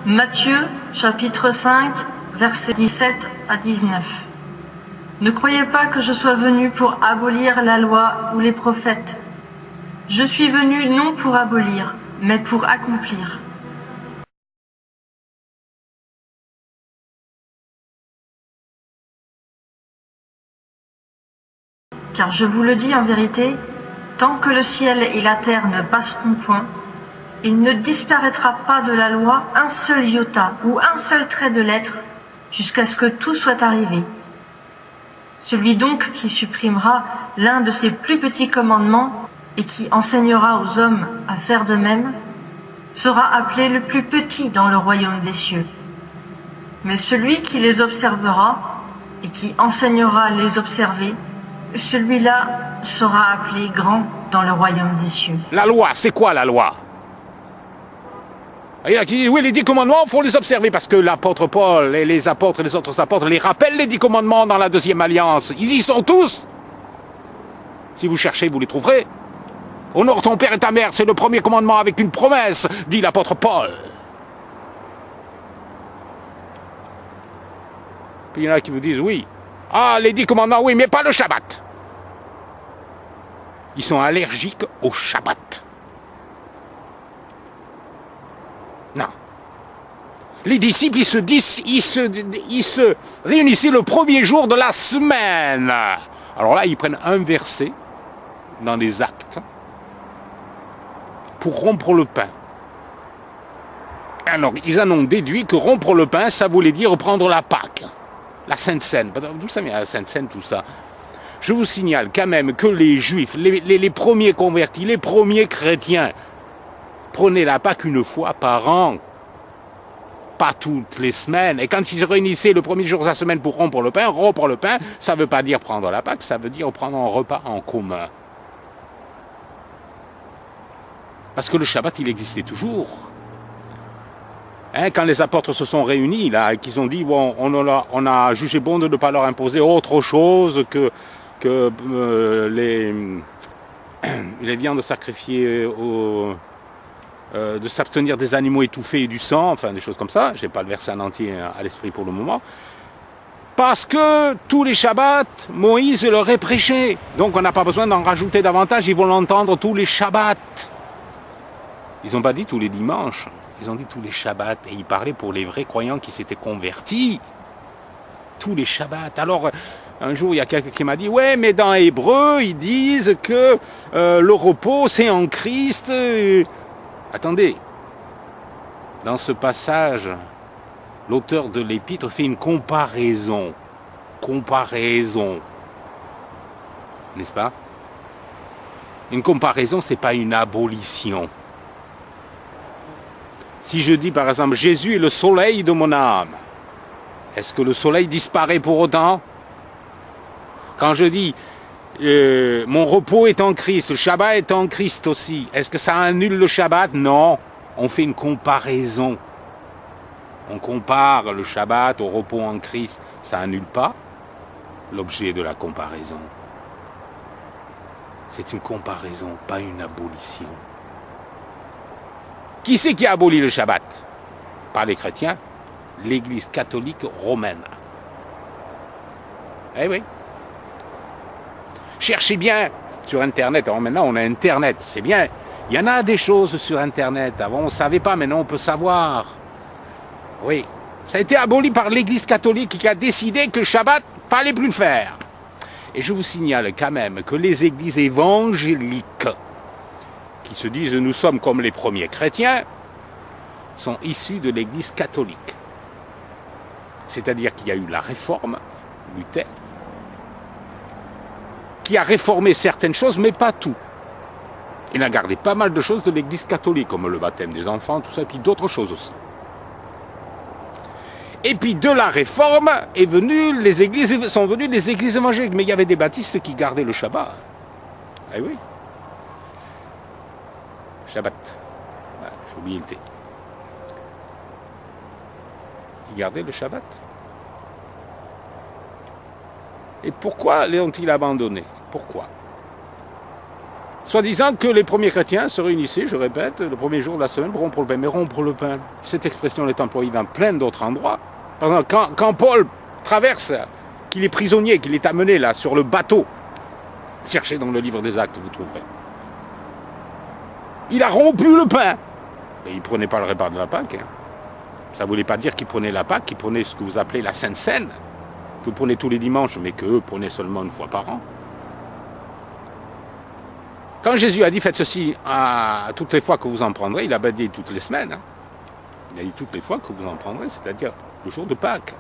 Matthieu, chapitre 5, versets 17 à 19. Ne croyez pas que je sois venu pour abolir la loi ou les prophètes. Je suis venu non pour abolir, mais pour accomplir. Car je vous le dis en vérité, tant que le ciel et la terre ne passeront point, il ne disparaîtra pas de la loi un seul iota ou un seul trait de lettre, jusqu'à ce que tout soit arrivé. Celui donc qui supprimera l'un de ces plus petits commandements et qui enseignera aux hommes à faire de même, sera appelé le plus petit dans le royaume des cieux. Mais celui qui les observera et qui enseignera à les observer, celui-là sera appelé grand dans le royaume des cieux. La loi, c'est quoi la loi? Il y en a qui disent, oui, les 10 commandements, il faut les observer, parce que l'apôtre Paul et les apôtres et les autres apôtres les rappellent, les 10 commandements dans la deuxième alliance. Ils y sont tous. Si vous cherchez, vous les trouverez. Honore ton père et ta mère, c'est le premier commandement avec une promesse, dit l'apôtre Paul. Puis il y en a qui vous disent, oui, ah, les 10 commandements, oui, mais pas le Shabbat. Ils sont allergiques au Shabbat. Non. Les disciples, ils se réunissaient le premier jour de la semaine. Alors là, ils prennent un verset dans les Actes pour rompre le pain. Alors, ils en ont déduit que rompre le pain, ça voulait dire prendre la Pâque, la Sainte Seine. D'où ça vient la Sainte Seine, tout ça? Je vous signale quand même que les Juifs, les premiers convertis, les premiers chrétiens, prenaient la Pâque une fois par an, pas toutes les semaines. Et quand ils se réunissaient le premier jour de la semaine pour rompre le pain, ça ne veut pas dire prendre la Pâque, ça veut dire prendre un repas en commun. Parce que le Shabbat, il existait toujours. Hein, quand les apôtres se sont réunis, là, et qu'ils ont dit, bon, on a jugé bon de ne pas leur imposer autre chose que les viandes sacrifiées de s'abstenir des animaux étouffés et du sang, enfin des choses comme ça. Je n'ai pas le verset en entier à l'esprit pour le moment. Parce que tous les Shabbats, Moïse leur est prêché. Donc on n'a pas besoin d'en rajouter davantage, ils vont l'entendre tous les Shabbats. Ils n'ont pas dit tous les dimanches, ils ont dit tous les Shabbats. Et ils parlaient pour les vrais croyants qui s'étaient convertis. Tous les Shabbats. Alors, un jour, il y a quelqu'un qui m'a dit, ouais, mais dans Hébreu, ils disent que le repos, c'est en Christ. Attendez, dans ce passage, l'auteur de l'épître fait une comparaison. Comparaison. N'est-ce pas? Une comparaison, ce n'est pas une abolition. Si je dis, par exemple, Jésus est le soleil de mon âme, est-ce que le soleil disparaît pour autant? Quand je dis mon repos est en Christ, le Shabbat est en Christ aussi, est-ce que ça annule le Shabbat? Non, on fait une comparaison. On compare le Shabbat au repos en Christ, ça annule pas l'objet de la comparaison. C'est une comparaison, pas une abolition. Qui c'est qui a aboli le Shabbat? Pas les chrétiens, l'Église catholique romaine. Eh oui. Cherchez bien sur Internet. Alors maintenant, on a Internet, c'est bien. Il y en a des choses sur Internet. Avant, on ne savait pas, maintenant, on peut savoir. Oui. Ça a été aboli par l'Église catholique qui a décidé que le Shabbat, il ne fallait plus le faire. Et je vous signale quand même que les églises évangéliques, qui se disent nous sommes comme les premiers chrétiens, sont issus de l'Église catholique. C'est-à-dire qu'il y a eu la réforme, Luther, qui a réformé certaines choses, mais pas tout. Il a gardé pas mal de choses de l'Église catholique, comme le baptême des enfants, tout ça, et puis d'autres choses aussi. Et puis de la réforme sont venues les églises évangéliques. Mais il y avait des baptistes qui gardaient le Shabbat. Eh oui. Shabbat. Ah, j'ai oublié le T. Ils gardaient le Shabbat. Et pourquoi l'ont-ils abandonné? Pourquoi? Soi-disant que les premiers chrétiens se réunissaient, je répète, le premier jour de la semaine pour rompre le pain. Mais rompre le pain, cette expression est employée dans plein d'autres endroits. Par exemple, quand Paul traverse, qu'il est prisonnier, qu'il est amené là sur le bateau, cherchez dans le livre des Actes, vous trouverez. Il a rompu le pain. Et il ne prenait pas le repas de la Pâque. Hein. Ça ne voulait pas dire qu'il prenait la Pâque, qu'il prenait ce que vous appelez la Sainte Seine, que vous prenez tous les dimanches, mais qu'eux prenaient seulement une fois par an. Quand Jésus a dit faites ceci à toutes les fois que vous en prendrez, il n'a pas dit toutes les semaines. Hein. Il a dit toutes les fois que vous en prendrez, c'est-à-dire le jour de Pâques.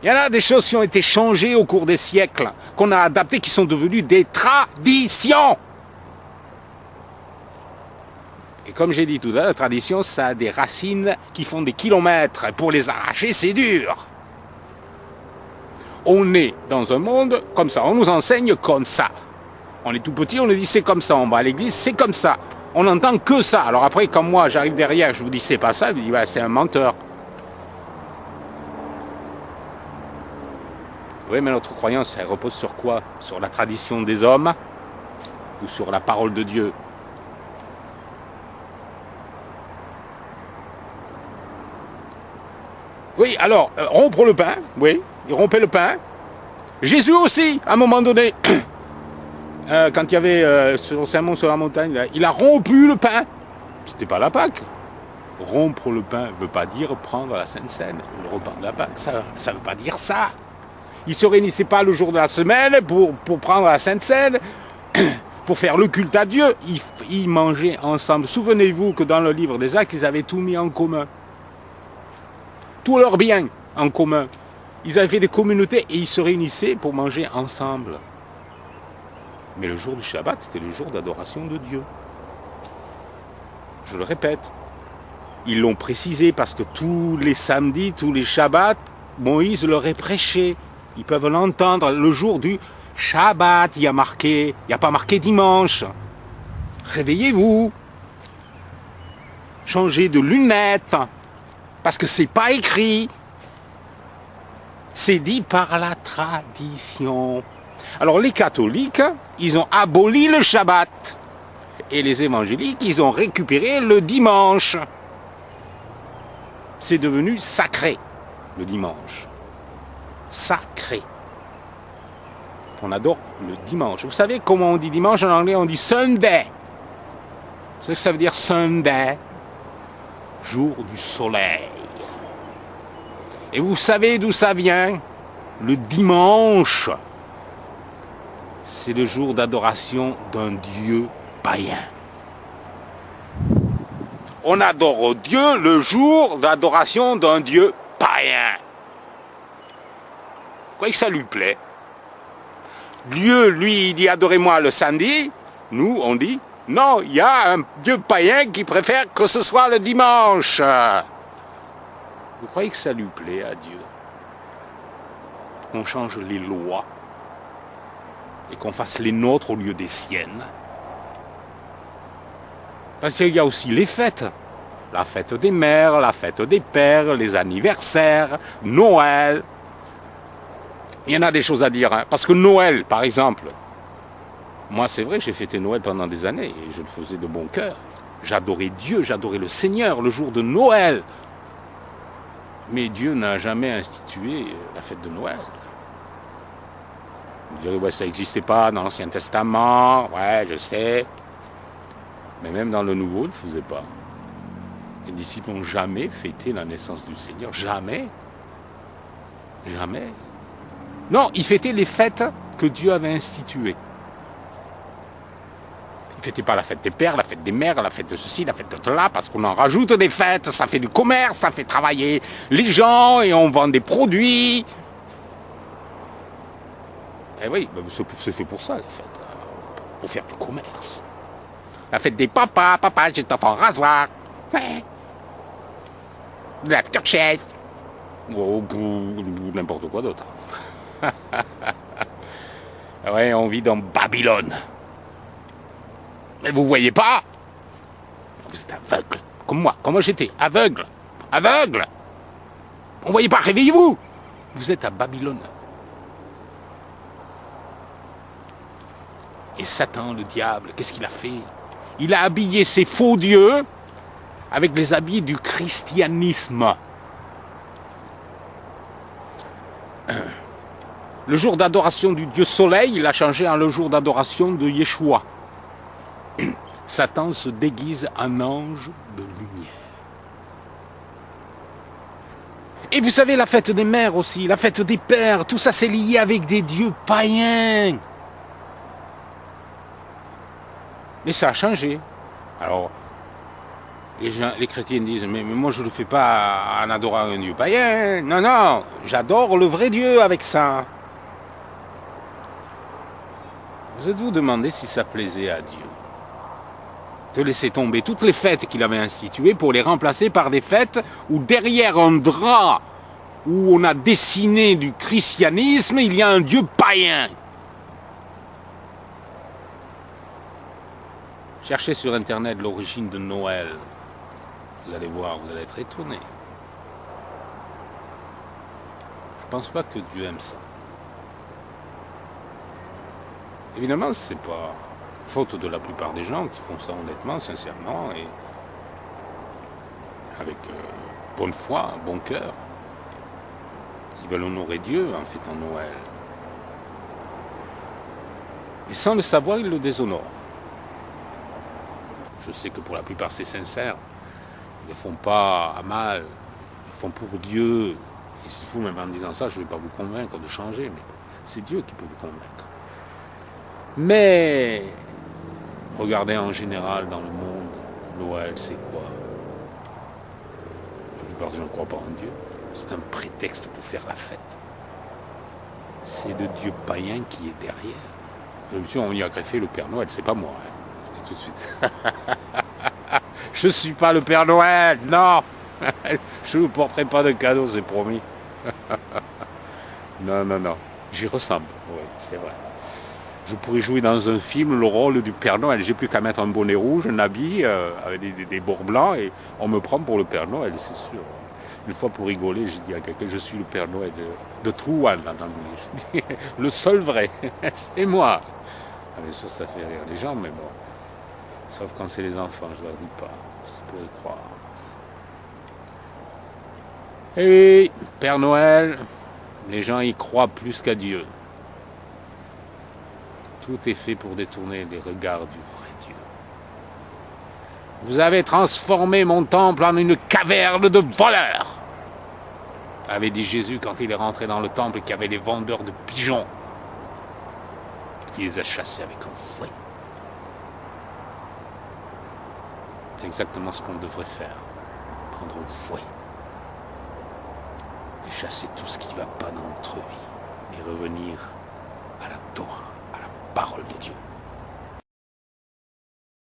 Il y en a des choses qui ont été changées au cours des siècles, qu'on a adaptées, qui sont devenues des traditions. Et comme j'ai dit tout à l'heure, la tradition, ça a des racines qui font des kilomètres. Pour les arracher, c'est dur. On est dans un monde comme ça, on nous enseigne comme ça. On est tout petit, on nous dit c'est comme ça, on va à l'église, c'est comme ça. On n'entend que ça. Alors après, quand moi j'arrive derrière, je vous dis c'est pas ça, je vous dis bah, c'est un menteur. Oui, mais notre croyance, elle repose sur quoi? Sur la tradition des hommes ou sur la parole de Dieu? Oui, alors, rompre le pain, oui, il rompait le pain. Jésus aussi, à un moment donné, quand il y avait son sermon sur la montagne, là, il a rompu le pain. C'était pas la Pâque. Rompre le pain ne veut pas dire prendre la Sainte Seine ou le repas de la Pâque. Ça ne veut pas dire ça. Ils ne se réunissaient pas le jour de la semaine pour prendre la Sainte Seine, pour faire le culte à Dieu. Ils mangeaient ensemble. Souvenez-vous que dans le livre des Actes, ils avaient tout mis en commun. Tous leurs biens en commun. Ils avaient fait des communautés et ils se réunissaient pour manger ensemble. Mais le jour du Shabbat, c'était le jour d'adoration de Dieu. Je le répète. Ils l'ont précisé parce que tous les samedis, tous les Shabbats, Moïse leur est prêché. Ils peuvent l'entendre le jour du Shabbat. Il n'y a pas marqué dimanche. Réveillez-vous. Changez de lunettes. Parce que c'est pas écrit. C'est dit par la tradition. Alors les catholiques, ils ont aboli le Shabbat. Et les évangéliques, ils ont récupéré le dimanche. C'est devenu sacré, le dimanche. Sacré. On adore le dimanche. Vous savez comment on dit dimanche en anglais? On dit Sunday. Vous savez ce que ça veut dire Sunday? Jour du soleil. Et vous savez d'où ça vient? Le dimanche, c'est le jour d'adoration d'un dieu païen. On adore Dieu le jour d'adoration d'un dieu païen. Vous croyez que ça lui plaît? Dieu, lui, il dit adorez-moi le samedi. Nous, on dit non, il y a un dieu païen qui préfère que ce soit le dimanche. Vous croyez que ça lui plaît à Dieu? Qu'on change les lois et qu'on fasse les nôtres au lieu des siennes? Parce qu'il y a aussi les fêtes. La fête des mères, la fête des pères, les anniversaires, Noël. Il y en a des choses à dire. Hein. Parce que Noël, par exemple, moi c'est vrai, j'ai fêté Noël pendant des années et je le faisais de bon cœur. J'adorais Dieu, j'adorais le Seigneur le jour de Noël. Mais Dieu n'a jamais institué la fête de Noël. Vous direz, ouais, ça n'existait pas dans l'Ancien Testament, ouais, je sais. Mais même dans le Nouveau, il ne le faisait pas. Les disciples n'ont jamais fêté la naissance du Seigneur, jamais. Jamais. Non, ils fêtaient les fêtes que Dieu avait instituées. Ils ne fêtaient pas la fête des pères, la fête des mères, la fête de ceci, la fête de cela, parce qu'on en rajoute des fêtes, ça fait du commerce, ça fait travailler les gens et on vend des produits. Eh oui, c'est fait pour ça, les fêtes, pour faire du commerce. La fête des papas, papa, j'ai ton enfant rasoir. Ouais. L'aftershave. Ou n'importe quoi d'autre. Ouais, on vit dans Babylone. Mais vous voyez pas? Vous êtes aveugle. Comme moi j'étais, aveugle. Aveugle. On voyait pas, réveillez-vous. Vous êtes à Babylone. Et Satan, le diable, qu'est-ce qu'il a fait? Il a habillé ses faux dieux avec les habits du christianisme. Le jour d'adoration du dieu soleil, il a changé en le jour d'adoration de Yeshua. Satan se déguise en ange de lumière. Et vous savez, la fête des mères aussi, la fête des pères, tout ça c'est lié avec des dieux païens. Mais ça a changé. Alors, les chrétiens disent, mais moi je ne le fais pas en adorant un dieu païen. Non, non, j'adore le vrai Dieu avec ça. Vous êtes-vous demandé si ça plaisait à Dieu de laisser tomber toutes les fêtes qu'il avait instituées pour les remplacer par des fêtes où derrière un drap où on a dessiné du christianisme, il y a un Dieu païen. Cherchez sur Internet l'origine de Noël. Vous allez voir, vous allez être étonné. Je ne pense pas que Dieu aime ça. Évidemment, c'est pas faute de la plupart des gens qui font ça honnêtement, sincèrement et avec bonne foi, bon cœur. Ils veulent honorer Dieu en fêtant Noël. Mais sans le savoir, ils le déshonorent. Je sais que pour la plupart c'est sincère. Ils ne font pas à mal. Ils font pour Dieu. Et s'il faut, même en disant ça, je ne vais pas vous convaincre de changer, mais c'est Dieu qui peut vous convaincre. Mais regardez en général dans le monde, Noël c'est quoi? La plupart des gens ne croient pas en Dieu. C'est un prétexte pour faire la fête. C'est le Dieu païen qui est derrière. Monsieur, on y a greffé le Père Noël, c'est pas moi. Je dis tout de suite. Je suis pas le Père Noël, non. Je ne vous porterai pas de cadeaux, c'est promis. Non, non, non. J'y ressemble, oui, c'est vrai. Je pourrais jouer dans un film le rôle du Père Noël. J'ai plus qu'à mettre un bonnet rouge, un habit avec des bords blancs et on me prend pour le Père Noël, c'est sûr. Une fois pour rigoler, j'ai dit à quelqu'un, je suis le Père Noël de Trouan, là, dans le livre. Le seul vrai, c'est moi. Ah, mais ça fait rire les gens, mais bon. Sauf quand c'est les enfants, je leur dis pas. C'est pour y croire. Et Père Noël, les gens y croient plus qu'à Dieu. Tout est fait pour détourner les regards du vrai Dieu. Vous avez transformé mon temple en une caverne de voleurs, avait dit Jésus quand il est rentré dans le temple et qu'il y avait les vendeurs de pigeons. Il les a chassés avec un fouet. C'est exactement ce qu'on devrait faire. Prendre un fouet. Et chasser tout ce qui ne va pas dans notre vie. Et revenir à la Torah, à la parole de Dieu.